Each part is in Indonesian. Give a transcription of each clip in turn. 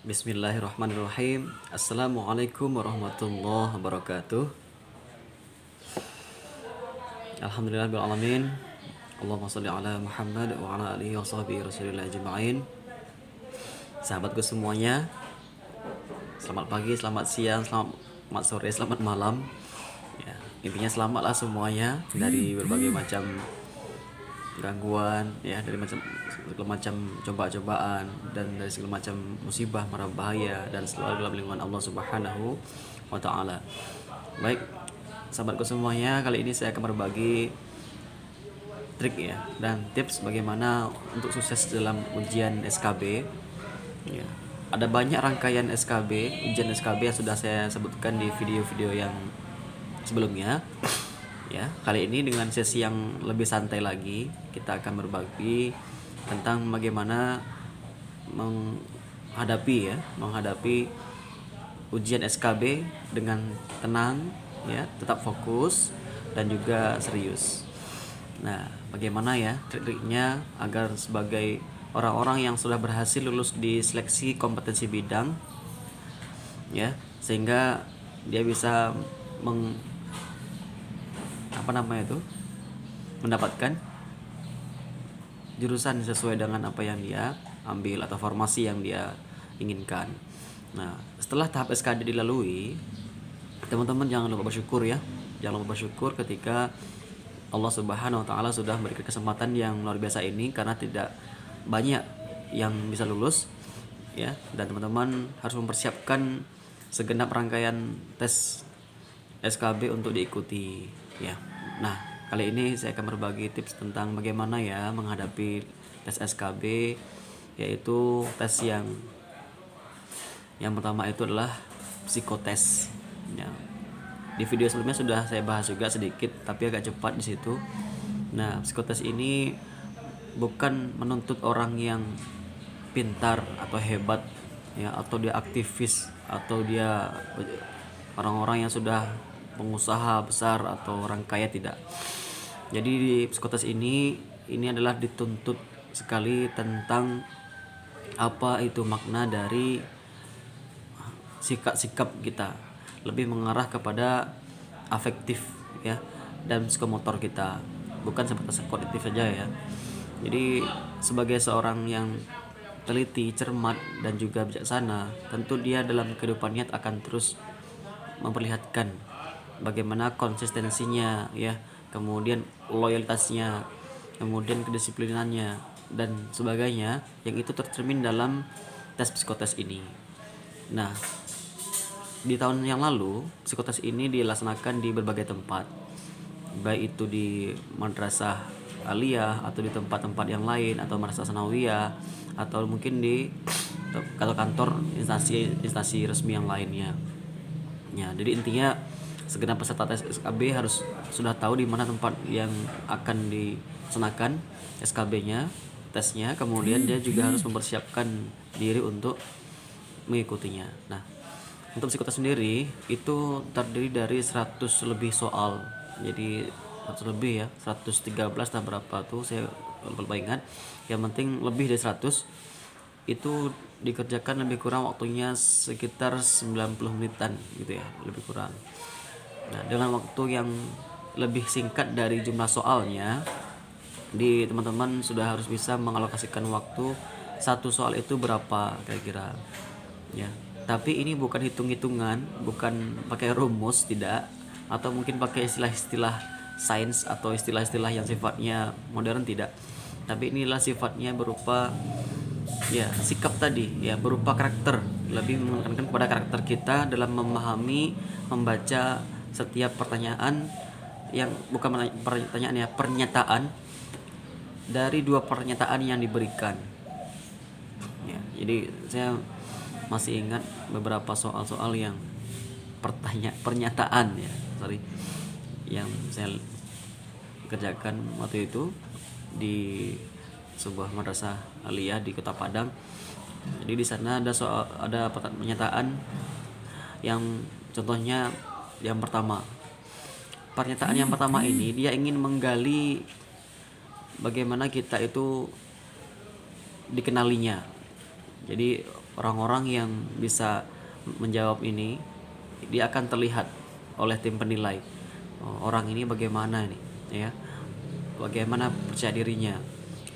Bismillahirrahmanirrahim. Assalamualaikum warahmatullahi wabarakatuh. Alhamdulillahirabbil alamin. Allahumma shalli ala Muhammad wa ala alihi wa sahbihi rasulillah ajma'in. Sahabatku semuanya, selamat pagi, selamat siang, selamat sore, selamat malam. Ya, intinya selamatlah semuanya dari berbagai macam gangguan, ya, dari segala macam cobaan dan dari segala macam musibah, mara bahaya, dan selalu dalam lindungan Allah Subhanahu wa taala. Baik, sahabatku semuanya, kali ini saya akan berbagi trik ya dan tips bagaimana untuk sukses dalam ujian SKB. Ya, ada banyak rangkaian SKB, ujian SKB yang sudah saya sebutkan di video-video yang sebelumnya. Ya, kali ini dengan sesi yang lebih santai lagi, kita akan berbagi tentang bagaimana menghadapi ujian SKB dengan tenang, ya, tetap fokus dan juga serius. Nah, bagaimana ya trik-triknya agar sebagai orang-orang yang sudah berhasil lulus di seleksi kompetensi bidang, ya, sehingga dia bisa mendapatkan jurusan sesuai dengan apa yang dia ambil atau formasi yang dia inginkan. Nah, setelah tahap SKD dilalui, teman-teman jangan lupa bersyukur ya. Jangan lupa bersyukur ketika Allah Subhanahu wa taala sudah memberikan kesempatan yang luar biasa ini, karena tidak banyak yang bisa lulus, ya, dan teman-teman harus mempersiapkan segenap rangkaian tes SKB untuk diikuti, ya. Nah, kali ini saya akan berbagi tips tentang bagaimana ya menghadapi tes SKB, yaitu tes yang pertama itu adalah psikotes. Ya. Di video sebelumnya sudah saya bahas juga sedikit, tapi agak cepat di situ. Nah, psikotes ini bukan menuntut orang yang pintar atau hebat, ya, atau dia aktivis, atau dia orang-orang yang sudah pengusaha besar atau orang kaya, tidak. Jadi di psikotes ini adalah dituntut sekali tentang apa itu makna dari sikap kita, lebih mengarah kepada afektif, ya, dan psikomotor kita, bukan sebatas kognitif saja ya. Jadi sebagai seorang yang teliti, cermat, dan juga bijaksana, tentu dia dalam kehidupannya akan terus memperlihatkan bagaimana konsistensinya, ya, kemudian loyalitasnya, kemudian kedisiplinannya dan sebagainya, yang itu tercermin dalam tes psikotes ini. Nah, di tahun yang lalu psikotes ini dilaksanakan di berbagai tempat, baik itu di madrasah aliyah atau di tempat-tempat yang lain, atau madrasah sanawiyah, atau mungkin di kantor instansi resmi yang lainnya. Ya, jadi intinya segenap peserta tes SKB harus sudah tahu di mana tempat yang akan dilaksanakan SKB-nya, tesnya, kemudian dia juga harus mempersiapkan diri untuk mengikutinya. Nah, untuk psikotes sendiri itu terdiri dari 100 lebih soal. Jadi 100 lebih ya, 113 atau berapa tuh saya lupa ingat. Yang penting lebih dari 100. Itu dikerjakan lebih kurang waktunya sekitar 90 menitan gitu ya, lebih kurang. Nah, dengan waktu yang lebih singkat dari jumlah soalnya, teman-teman sudah harus bisa mengalokasikan waktu satu soal itu berapa kira-kira, ya. Tapi ini bukan hitung-hitungan, bukan pakai rumus, tidak, atau mungkin pakai istilah-istilah sains atau istilah-istilah yang sifatnya modern, tidak. Tapi inilah sifatnya berupa, ya, sikap tadi, ya, berupa karakter, lebih menekankan kepada karakter kita dalam memahami, membaca setiap pertanyaan, yang bukan pertanyaan ya, pernyataan dari dua pernyataan yang diberikan, ya. Jadi saya masih ingat beberapa soal-soal yang pernyataan ya, yang saya kerjakan waktu itu di sebuah madrasah aliyah di Kota Padang. Jadi di sana ada pernyataan yang contohnya yang pertama. Pernyataan yang pertama ini dia ingin menggali bagaimana kita itu dikenalinya. Jadi orang-orang yang bisa menjawab ini, dia akan terlihat oleh tim penilai. Orang ini bagaimana ini, ya, bagaimana percaya dirinya,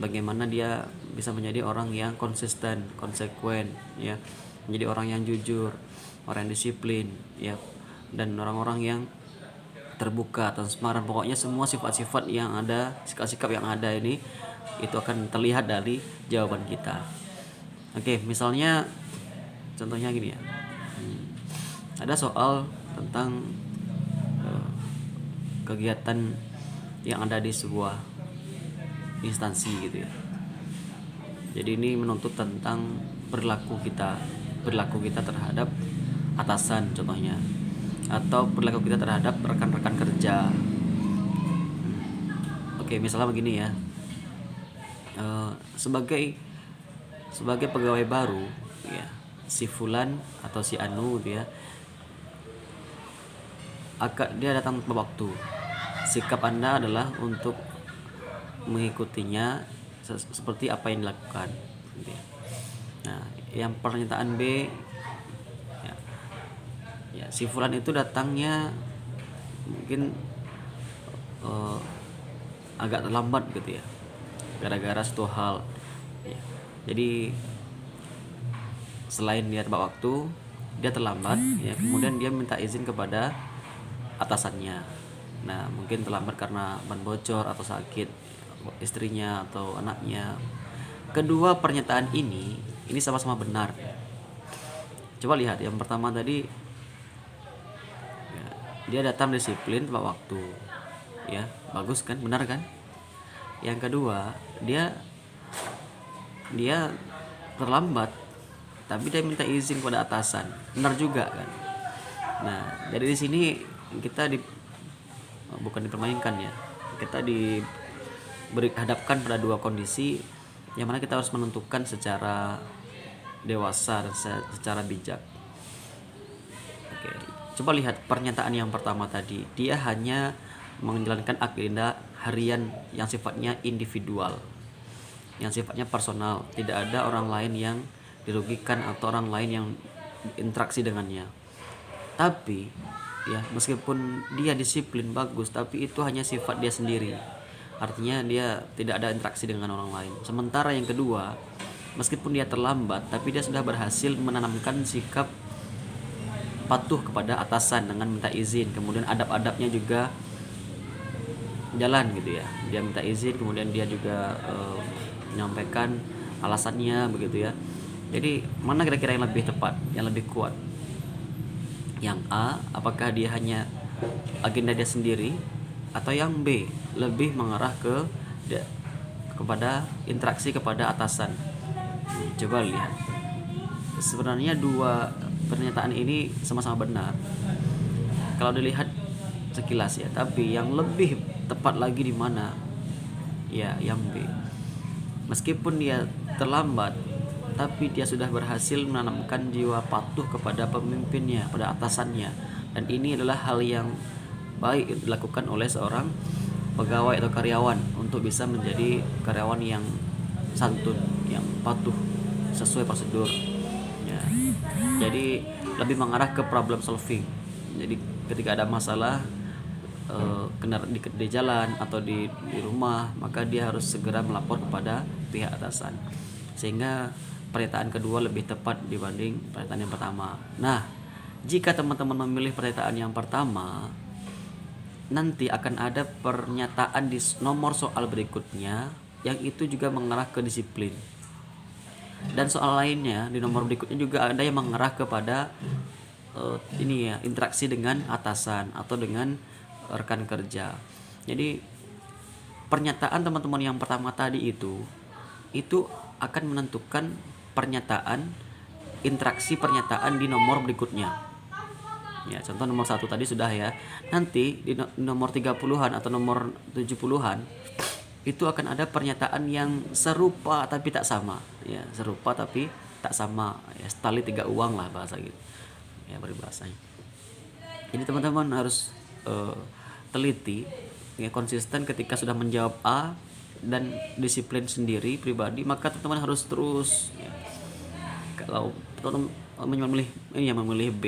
bagaimana dia bisa menjadi orang yang konsisten, konsekuen, ya, menjadi orang yang jujur, orang yang disiplin, ya, dan orang-orang yang terbuka, transparan. Pokoknya semua sifat-sifat yang ada, sikap-sikap yang ada ini itu akan terlihat dari jawaban kita. Oke, misalnya contohnya gini ya. Ada soal tentang kegiatan yang ada di sebuah instansi gitu ya. Jadi ini menuntut tentang perilaku kita terhadap atasan contohnya, atau perilaku kita terhadap rekan-rekan kerja. Oke, misalnya begini ya. Sebagai pegawai baru, ya, si Fulan atau si Anu gitu ya, dia datang tepat waktu. Sikap Anda adalah untuk mengikutinya seperti apa yang dilakukan gitu ya. Nah, yang pernyataan B, ya, si Fulan itu datangnya mungkin agak terlambat gitu ya, gara-gara satu hal ya. Jadi selain dia tepat waktu, dia terlambat ya, kemudian dia minta izin kepada atasannya. Nah, mungkin terlambat karena ban bocor atau sakit istrinya atau anaknya. Kedua pernyataan ini sama-sama benar. Coba lihat yang pertama tadi, ya, dia datang disiplin tepat waktu, ya, bagus kan, benar kan? Yang kedua, dia terlambat tapi dia minta izin kepada atasan, benar juga kan? Nah, dari di sini kita bukan dipermainkan ya, kita dihadapkan pada dua kondisi yang mana kita harus menentukan secara dewasa dan secara bijak. Oke, coba lihat pernyataan yang pertama tadi, dia hanya menjalankan agenda harian yang sifatnya individual, yang sifatnya personal, tidak ada orang lain yang dirugikan atau orang lain yang interaksi dengannya. Tapi ya, meskipun dia disiplin bagus, tapi itu hanya sifat dia sendiri, artinya dia tidak ada interaksi dengan orang lain. Sementara yang kedua, meskipun dia terlambat, tapi dia sudah berhasil menanamkan sikap patuh kepada atasan dengan minta izin, kemudian adab-adabnya juga jalan gitu ya. Dia minta izin, kemudian dia juga menyampaikan alasannya begitu ya. Jadi mana kira-kira yang lebih tepat, yang lebih kuat? Yang A, apakah dia hanya agenda dia sendiri, atau yang B, lebih mengarah kepada interaksi kepada atasan? Coba lihat. Sebenarnya dua pernyataan ini sama-sama benar kalau dilihat sekilas ya, tapi yang lebih tepat lagi di mana? Ya, yang B. Meskipun dia terlambat, tapi dia sudah berhasil menanamkan jiwa patuh kepada pemimpinnya, pada atasannya. Dan ini adalah hal yang baik dilakukan oleh seorang pegawai atau karyawan untuk bisa menjadi karyawan yang santun, yang patuh sesuai prosedur ya. Jadi lebih mengarah ke problem solving. Jadi ketika ada masalah kendaraan di jalan atau di rumah, maka dia harus segera melapor kepada pihak atasan, sehingga pernyataan kedua lebih tepat dibanding pernyataan yang pertama. Nah, jika teman-teman memilih pernyataan yang pertama, nanti akan ada pernyataan di nomor soal berikutnya yang itu juga mengarah ke disiplin. Dan soal lainnya di nomor berikutnya juga ada yang mengarah kepada ini ya, interaksi dengan atasan atau dengan rekan kerja. Jadi pernyataan teman-teman yang pertama tadi itu akan menentukan interaksi pernyataan di nomor berikutnya. Ya, contoh nomor 1 tadi sudah ya. Nanti di nomor 30-an atau nomor 70-an itu akan ada pernyataan yang serupa tapi tak sama. Ya, serupa tapi tak sama. Ya, setali 3 uang lah bahasa gitu. Ya, peribahasanya. Jadi teman-teman harus teliti, ya, konsisten ketika sudah menjawab A dan disiplin sendiri pribadi, maka teman-teman harus terus ya, Kalau teman-teman memilih ini yang memilih B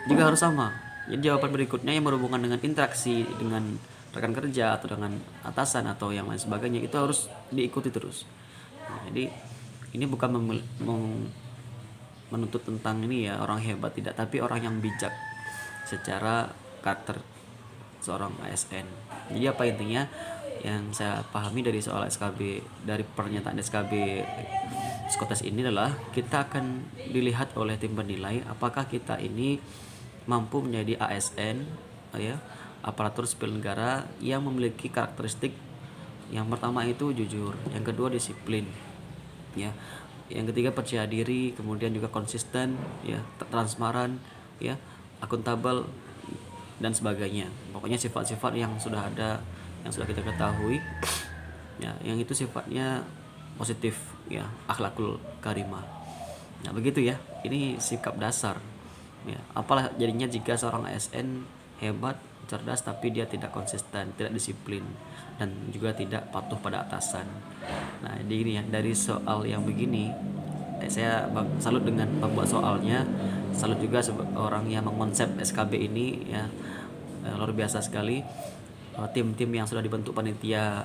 juga harus sama. Jadi jawaban berikutnya yang berhubungan dengan interaksi dengan rekan kerja atau dengan atasan atau yang lain sebagainya itu harus diikuti terus. Nah, jadi ini bukan menuntut tentang ini ya orang hebat, tidak, tapi orang yang bijak secara karakter seorang ASN. Jadi apa intinya yang saya pahami dari soal SKB, dari pernyataan SKB psikotes ini adalah kita akan dilihat oleh tim penilai apakah kita ini mampu menjadi ASN ya, aparatur sipil negara yang memiliki karakteristik yang pertama itu jujur, yang kedua disiplin ya, yang ketiga percaya diri, kemudian juga konsisten ya, transparan ya, akuntabel dan sebagainya. Pokoknya sifat-sifat yang sudah ada, yang sudah kita ketahui ya, yang itu sifatnya positif ya, akhlakul karimah. Nah begitu ya, ini sikap dasar ya. Apalah jadinya jika seorang ASN hebat, cerdas, tapi dia tidak konsisten, tidak disiplin, dan juga tidak patuh pada atasan. Nah jadi ini ya, dari soal yang begini saya salut dengan pembuat soalnya, salut juga orang yang mengonsep SKB ini ya, luar biasa sekali. Tim-tim yang sudah dibentuk panitia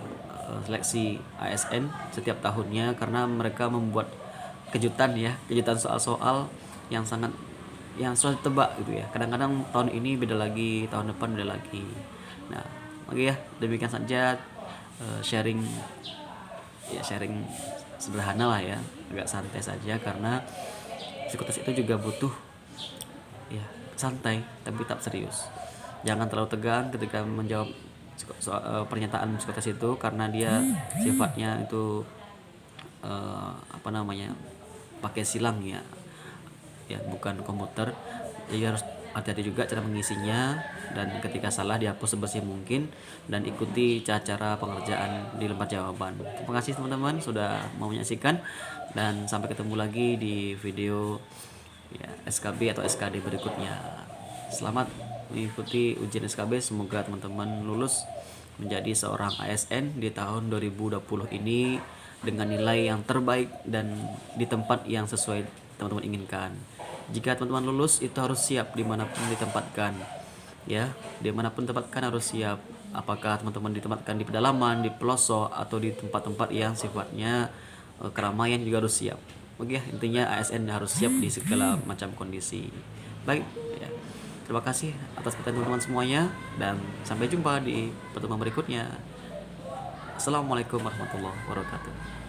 seleksi ASN setiap tahunnya, karena mereka membuat kejutan ya, kejutan soal-soal yang sangat, yang sudah tebak gitu ya. Kadang-kadang tahun ini beda lagi, tahun depan beda lagi. Nah oke ya, demikian saja sharing ya, sharing sederhana lah ya, agak santai saja, karena psikotes itu juga butuh ya santai tapi tetap serius. Jangan terlalu tegang ketika menjawab pernyataan psikotes itu, karena dia sifatnya itu apa namanya, pakai silang ya, ya bukan komputer. Jadi harus hati-hati juga cara mengisinya, dan ketika salah dihapus sebesar mungkin, dan ikuti cara-cara pengerjaan di lembar jawaban. Terima kasih teman-teman sudah mau menyaksikan, dan sampai ketemu lagi di video ya, SKB atau SKD berikutnya. Selamat mengikuti ujian SKB, semoga teman-teman lulus menjadi seorang ASN di tahun 2020 ini dengan nilai yang terbaik dan di tempat yang sesuai teman-teman inginkan. Jika teman-teman lulus itu harus siap dimanapun ditempatkan ya, dimanapun ditempatkan harus siap. Apakah teman-teman ditempatkan di pedalaman, di pelosok, atau di tempat-tempat yang sifatnya keramaian, juga harus siap. Oke, intinya ASN harus siap di segala macam kondisi. Baik ya. Terima kasih atas perhatian teman-teman semuanya, dan sampai jumpa di pertemuan berikutnya. Assalamualaikum warahmatullahi wabarakatuh.